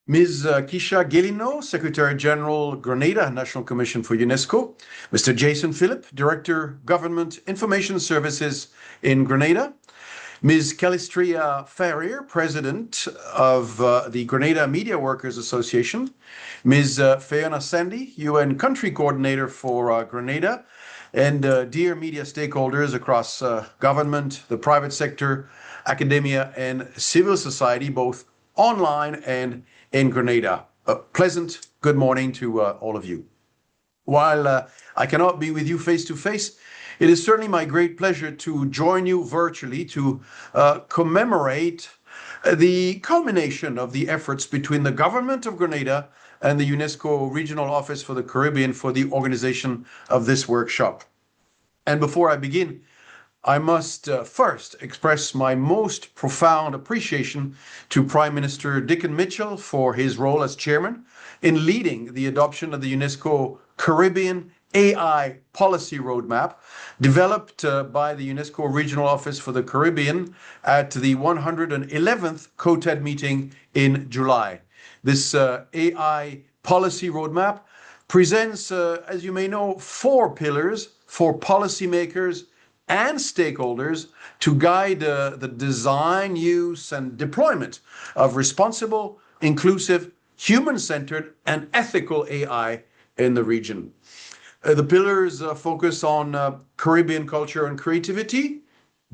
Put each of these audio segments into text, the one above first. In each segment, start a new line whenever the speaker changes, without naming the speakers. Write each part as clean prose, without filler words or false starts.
Ms. Kisha Gelino, Secretary General, Grenada National Commission for UNESCO. Mr. Jason Phillip, Director, Government Information Services in Grenada. Ms. Calistria Ferrier, President of the Grenada Media Workers Association. Ms. Fiona Sandy, UN Country Coordinator for Grenada. And dear media stakeholders across government, the private sector, academia, and civil society, both online and in Grenada. A pleasant good morning to all of you. While I cannot be with you face to face, it is certainly my great pleasure to join you virtually to commemorate the culmination of the efforts between the government of Grenada and the UNESCO Regional Office for the Caribbean for the organization of this workshop. And before I begin, I must first express my most profound appreciation to Prime Minister Dickon Mitchell for his role as chairman in leading the adoption of the UNESCO Caribbean AI Policy Roadmap, developed by the UNESCO Regional Office for the Caribbean at the 111th COTED meeting in July. This AI Policy Roadmap presents, as you may know, 4 pillars for policymakers and stakeholders to guide the design, use, and deployment of responsible, inclusive, human-centered, and ethical AI in the region. The pillars focus on Caribbean culture and creativity,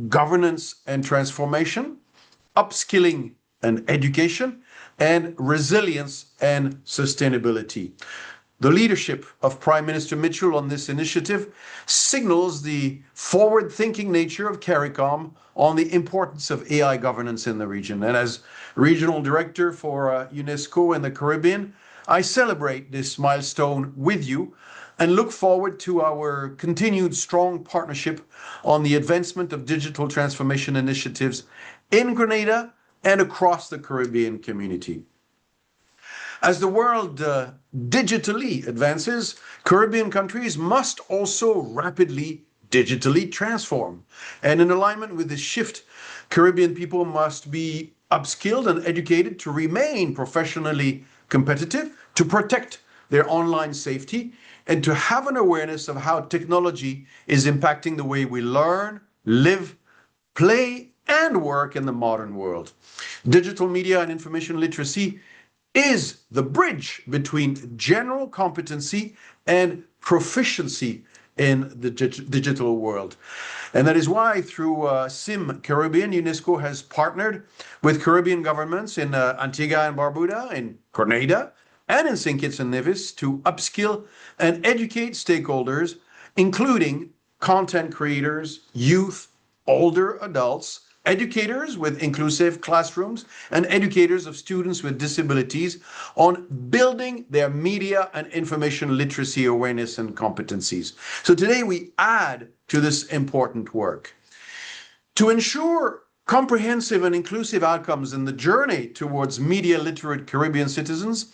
governance and transformation, upskilling and education, and resilience and sustainability. The leadership of Prime Minister Mitchell on this initiative signals the forward-thinking nature of CARICOM on the importance of AI governance in the region. And as Regional Director for UNESCO in the Caribbean, I celebrate this milestone with you and look forward to our continued strong partnership on the advancement of digital transformation initiatives in Grenada and across the Caribbean community. As the world digitally advances, Caribbean countries must also rapidly digitally transform. And in alignment with this shift, Caribbean people must be upskilled and educated to remain professionally competitive, to protect their online safety, and to have an awareness of how technology is impacting the way we learn, live, play, and work in the modern world. Digital media and information literacy is the bridge between general competency and proficiency in the digital world. And that is why through SIM Caribbean, UNESCO has partnered with Caribbean governments in Antigua and Barbuda, in Grenada, and in St. Kitts and Nevis to upskill and educate stakeholders, including content creators, youth, older adults, educators with inclusive classrooms, and educators of students with disabilities on building their media and information literacy awareness and competencies. So today we add to this important work. To ensure comprehensive and inclusive outcomes in the journey towards media literate Caribbean citizens,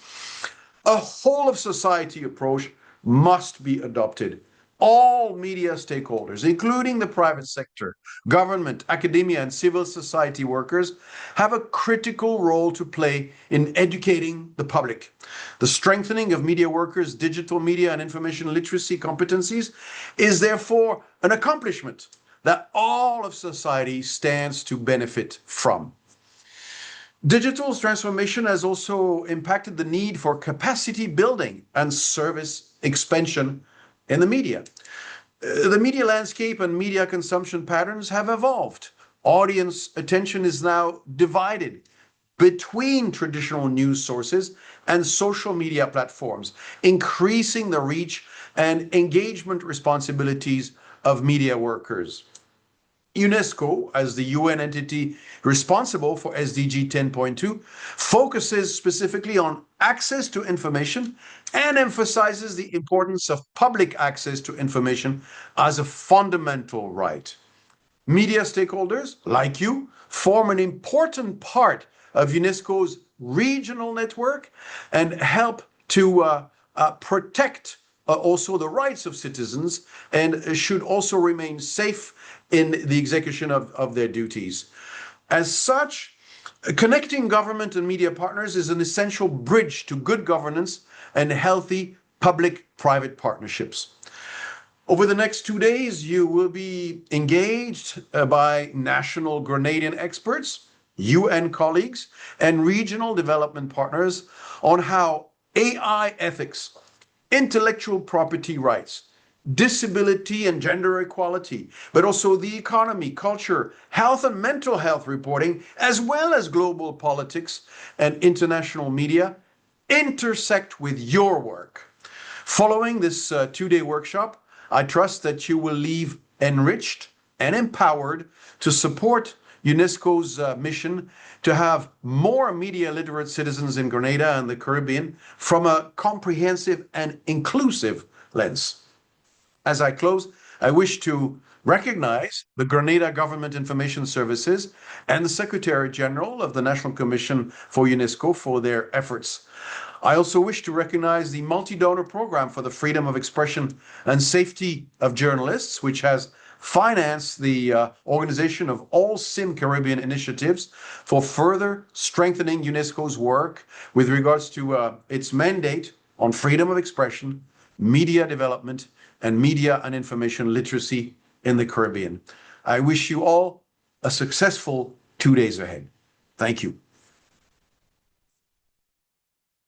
a whole of society approach must be adopted. All media stakeholders, including the private sector, government, academia, and civil society workers, have a critical role to play in educating the public. The strengthening of media workers' digital media and information literacy competencies is therefore an accomplishment that all of society stands to benefit from. Digital transformation has also impacted the need for capacity building and service expansion in the media. The media landscape and media consumption patterns have evolved. Audience attention is now divided between traditional news sources and social media platforms, increasing the reach and engagement responsibilities of media workers. UNESCO, as the UN entity responsible for SDG 10.2, focuses specifically on access to information and emphasizes the importance of public access to information as a fundamental right. Media stakeholders, like you, form an important part of UNESCO's regional network and help to protect also the rights of citizens and should also remain safe in the execution of their duties. As such, Connecting government and media partners is an essential bridge to good governance and healthy public-private partnerships. Over the next 2 days, you will be engaged by national Grenadian experts, UN colleagues, and regional development partners on how AI ethics, intellectual property rights, disability and gender equality, but also the economy, culture, health and mental health reporting, as well as global politics and international media intersect with your work. Following this 2-day workshop, I trust that you will leave enriched and empowered to support UNESCO's mission to have more media literate citizens in Grenada and the Caribbean from a comprehensive and inclusive lens. As I close, I wish to recognize the Grenada Government Information Services and the Secretary General of the National Commission for UNESCO for their efforts. I also wish to recognize the multi-donor program for the freedom of expression and safety of journalists, which has financed the organization of all SIM Caribbean initiatives for further strengthening UNESCO's work with regards to its mandate on freedom of expression, media development, and media and information literacy in the Caribbean. I wish you all a successful 2 days ahead. Thank you.